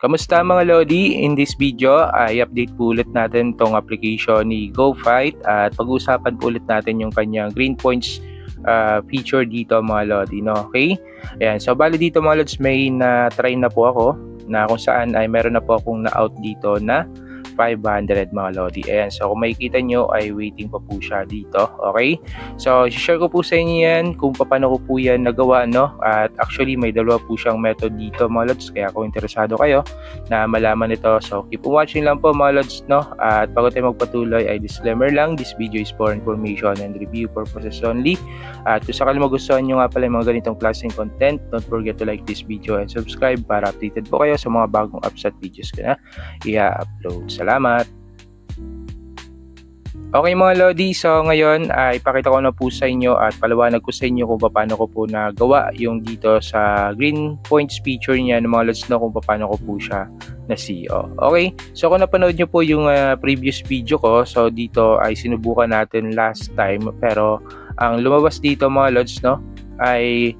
Kamusta mga Lodi? In this video ay update po ulit natin tong application ni GoFight at pag-uusapan po ulit natin yung kanyang green points feature dito mga Lodi. No? Okay? Ayan. So bali dito mga Lods may na-try na po ako na kung saan ay meron na po akong na-out dito na 500 mga Lodi. Ayan. So kung makikita nyo ay waiting pa po siya dito. Okay? So share ko po sa inyo yan kung paano ko po yan nagawa. No? At actually may dalawa po siyang method dito mga Lods. Kaya kung interesado kayo na malaman ito. So, keep watching lang po mga Lods, no? At bago tayo magpatuloy ay disclaimer lang, this video is for information and review purposes only. At kung sakali magustuhan nyo nga pala yung mga ganitong klaseng content, don't forget to like this video and subscribe para updated po kayo sa mga bagong apps at videos ko na i-upload. Salamat! Okay mga Lodi, so ngayon ay ipakita ko na po sa inyo at paliwanag ko sa inyo kung paano ko po nagawa yung dito sa green points feature niya ng mga Lods, no, kung paano ko po siya na CEO. Okay, so kung napanood nyo po yung previous video ko, so dito ay sinubukan natin last time pero ang lumabas dito mga Lods, no, ay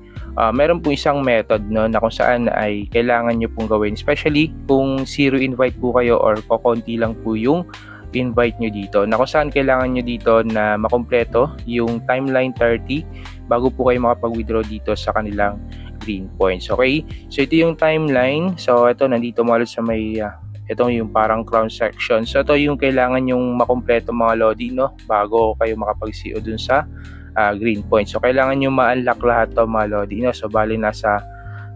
meron po isang method, no, na kung saan ay kailangan nyo pong gawin, especially kung zero invite po kayo or kokonti lang po yung invite nyo dito, na kung saan kailangan nyo dito na makumpleto yung timeline 30 bago po kayo makapag-withdraw dito sa kanilang green points. Okay, so ito yung timeline. So ito nandito mga Lods sa may ito yung parang crown section. So ito yung kailangan yung makumpleto mga Lodi, no, bago kayo makapag-CO dun sa green points. So kailangan nyo ma-unlock lahat to mga Lodi, no. So bali nasa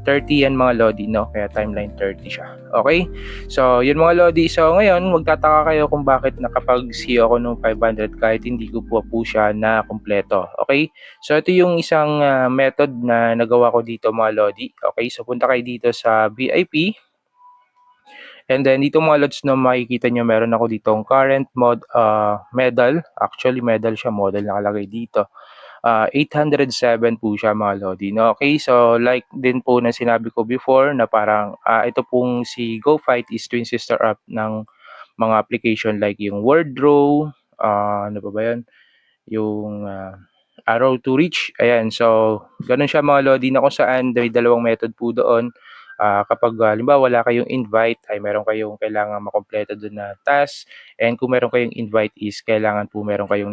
30 yan mga Lodi, no? Kaya timeline 30 siya. Okay? So, yun mga Lodi. So, ngayon, magtataka kayo kung bakit nakapag-CEO ako ng 500 kahit hindi ko po siya na kumpleto. Okay? So, ito yung isang method na nagawa ko dito mga Lodi. Okay? So, punta kayo dito sa VIP. And then, dito mga Lods, no, makikita nyo, meron ako ditong current medal. Actually, medal siya, model nakalagay dito. 807 po siya mga Lodi. No? Okay, so like din po na sinabi ko before na parang ito pong si GoFight is twin sister app ng mga application like yung Wordrow, ano pa ba yan? Yung Arrow to Reach. Ayan, so ganun siya mga Lodi na kung saan may dalawang method po doon. Kapag halimbawa wala kayong invite ay meron kayong kailangan makompleto doon na task, and kung meron kayong invite is kailangan po meron kayong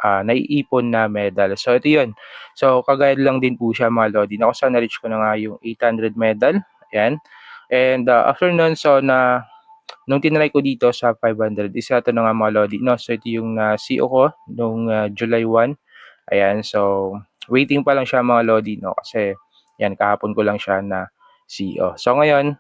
naiipon na medal. So ito yun. So kagaya lang din po siya mga Lodi na kung saan na-reach ko na nga yung 800 medal. Ayan. And after nun, so nung tinry ko dito sa 500, isa ito na nga mga Lodi. No? So ito yung CO ko nung July 1. Ayan, so waiting pa lang siya mga Lodi, no? Kasi yan, kahapon ko lang siya na CEO. So ngayon,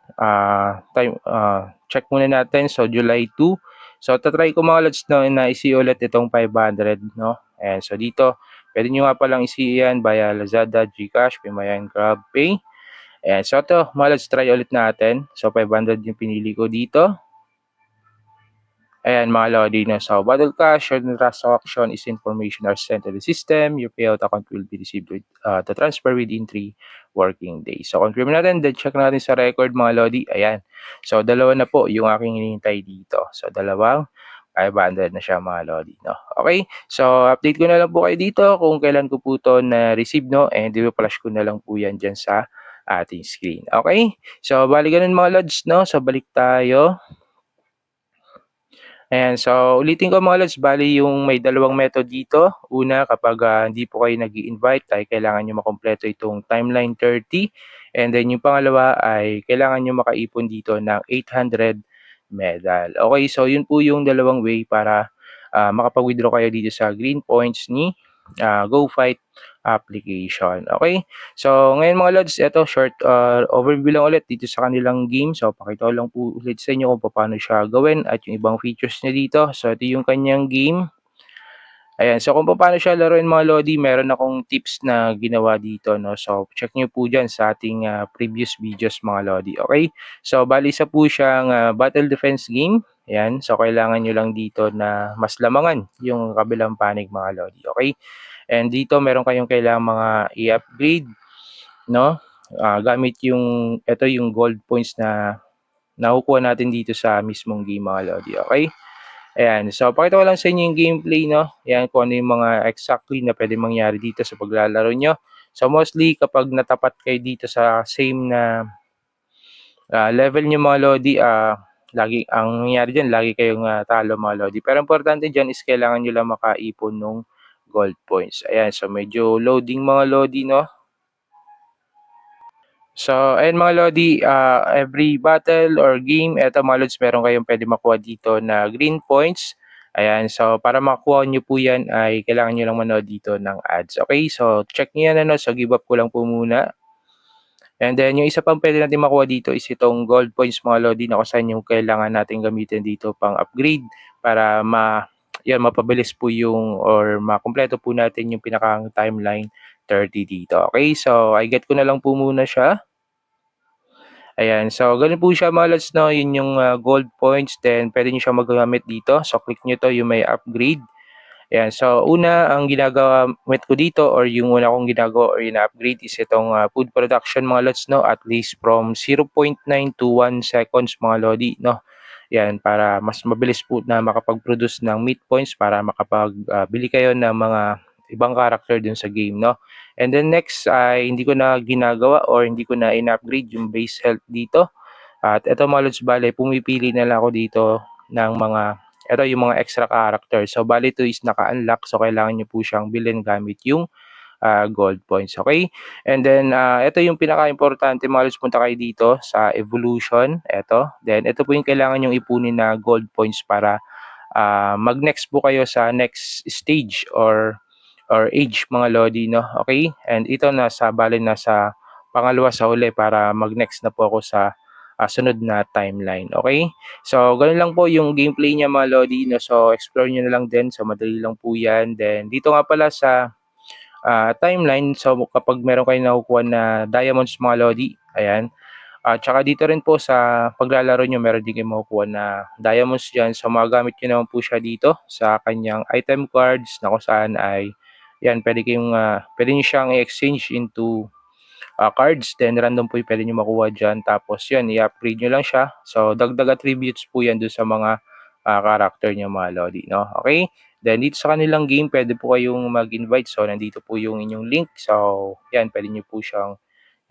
check muna natin. So July 2. So tatry ko mga Lods, no, na i-CEO ulit itong 500, no? And so dito, pwede nyo nga palang i-CEO yan via Lazada, GCash, Pimayan, GrabPay. Ayan, so ito, mga Lods, try ulit natin. So 500 yung pinili ko dito. Ayan mga Lodi, no? So Battle Cash or transaction is information are sent to the system. Your payout account will be received with the transfer within 3 working days. So confirm natin, then check natin sa record mga Lodi. Ayan. So dalawa na po yung aking hinihintay dito. So dalawang 500 na siya mga Lodi, no? Okay, so update ko na lang po kayo dito kung kailan ko po to na-receive, no? And i-flash ko na lang po yan dyan sa ating screen. Okay, so bali ganun mga Lods, no? So balik tayo. Ayan, so ulitin ko mga Lods, bali yung may dalawang method dito. Una, kapag hindi po kayo nag-i-invite ay kailangan nyo makompleto itong timeline 30. And then yung pangalawa ay kailangan nyo makaipon dito ng 800 medal. Okay, so yun po yung dalawang way para makapag-withdraw kayo dito sa green points ni GoFight application. Okay, so ngayon mga Lods, ito short overview lang ulit dito sa kanilang game. So pakita ko lang po ulit sa inyo kung paano siya gawin at yung ibang features niya dito. So ito yung kanyang game. Ayan, so kung paano siya laruin mga Lodi, meron akong tips na ginawa dito, no? So check nyo po dyan sa ating previous videos mga Lodi. Okay, so bali isa po siyang battle defense game. Ayan, so kailangan nyo lang dito na mas lamangan yung kabilang panig mga Lodi. Okay, and dito meron kayong kailangang mga i-upgrade, no? Gamit yung, ito yung gold points na nakukuha natin dito sa mismong game mga Lodi. Okay, ayan, so pakita ko lang sa inyo yung gameplay, no? Ayan, kung ano yung mga exactly na pwede mangyari dito sa paglalaro nyo. So mostly kapag natapat kayo dito sa same na level niyo mga lodi, lagi ang nangyayari diyan lagi kayong, talo mga lodi. Pero importante diyan is kailangan niyo lang makaipon nung gold points. Ayan, so medyo loading mga lodi 'no. So ayan mga lodi, every battle or game, eto mga lods meron kayong puwedeng makuha dito na green points. Ayan, so para makuha niyo po 'yan ay kailangan niyo lang manood dito ng ads, okey? So check niyo 'yan ano, so give up ko lang po muna. And then yung isa pang puwede natin makuha dito is itong gold points mga lodi na kung saan yung kailangan nating gamitin dito pang-upgrade para 'yan mapabilis po yung or makumpleto po natin yung pinakang timeline 30 dito, okey? So I get ko na lang po muna siya. Ayan, so gano'n po siya mga lods 'no, yun yung, gold points then puwede niyo siyang magamit dito. So click niyo 'to yung may upgrade. Ayan, so una ang ginagamit ko dito or yung una kong ginagawa or ina-upgrade is itong, food production mga lods 'no, at least from 0.9 to 1 seconds mga lodi 'no. 'Yan para mas mabilis po na makapag-produce ng meat points para bili kayo ng mga ibang character dun sa game 'no. And then next ay hindi ko na ginagawa or hindi ko na ina-upgrade yung base health dito. At eto mga lods bale pumipili na lang ako dito ng eto yung mga extra character. So bale ito is naka-unlock so kailangan niyo po siyang bilhin gamit yung, gold points, okay. And then, eto yung pinakaimportante mga lods, punta kayo dito sa evolution, eto. Then eto po yung kailangan niyong ipunin na gold points para, mag-next po kayo sa next stage or age mga lodi 'no, okay. And ito nasa pangalawa sa huli para mag-next na po ako sa, sunod na timeline, okay. So gano'n lang po yung gameplay niya mga lodi 'no, so explore niyo na lang din, so madali lang po 'yan. Then dito nga pala sa, timeline, so kapag meron kayong nakukuha na diamonds mga lodi, ayan, at tsaka dito rin po sa paglalaro niyo meron din kayong makukuha na diamonds diyan. So magagamit niyo naman po siya dito sa kanyang item cards na kung saan ay 'yan puwede niyo siyang i-exchange into, cards. Then random po yung puwede niyo makuha diyan. Tapos 'yun i-upgrade niyo lang siya. So dagdag attributes po 'yan dun sa mga, character niyo mga lodi 'no, okay. Then dito sa kanilang game puwede po kayong mag-invite. So nandito po yung inyong link. So 'yan puwede niyo po siyang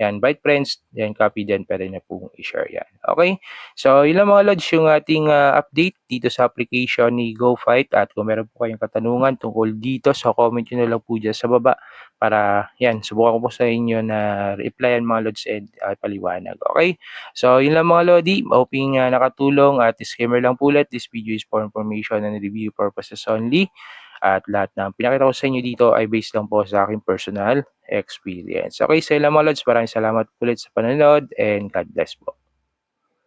'yan, invite friends, then copy din puwede niyo pong i-share 'yan, okey. So yun lang mga lods yung ating, update dito sa application ni GoFight at kung meron po kayong katanungan tungkol dito, so comment niyo na lang po diyan sa baba para 'yan subukan ko po sa inyo na replyan mga lods and, paliwanag, okey. So yun lang mga lodi, hoping, nakatulong at disclaimer lang po ulit, this video is for information and review purposes only. At lahat ng pinakita ko sa inyo dito ay based lang po sa aking personal experience. Okay, so yun lang mga lods, maraming salamat ulit sa panonood and God bless po.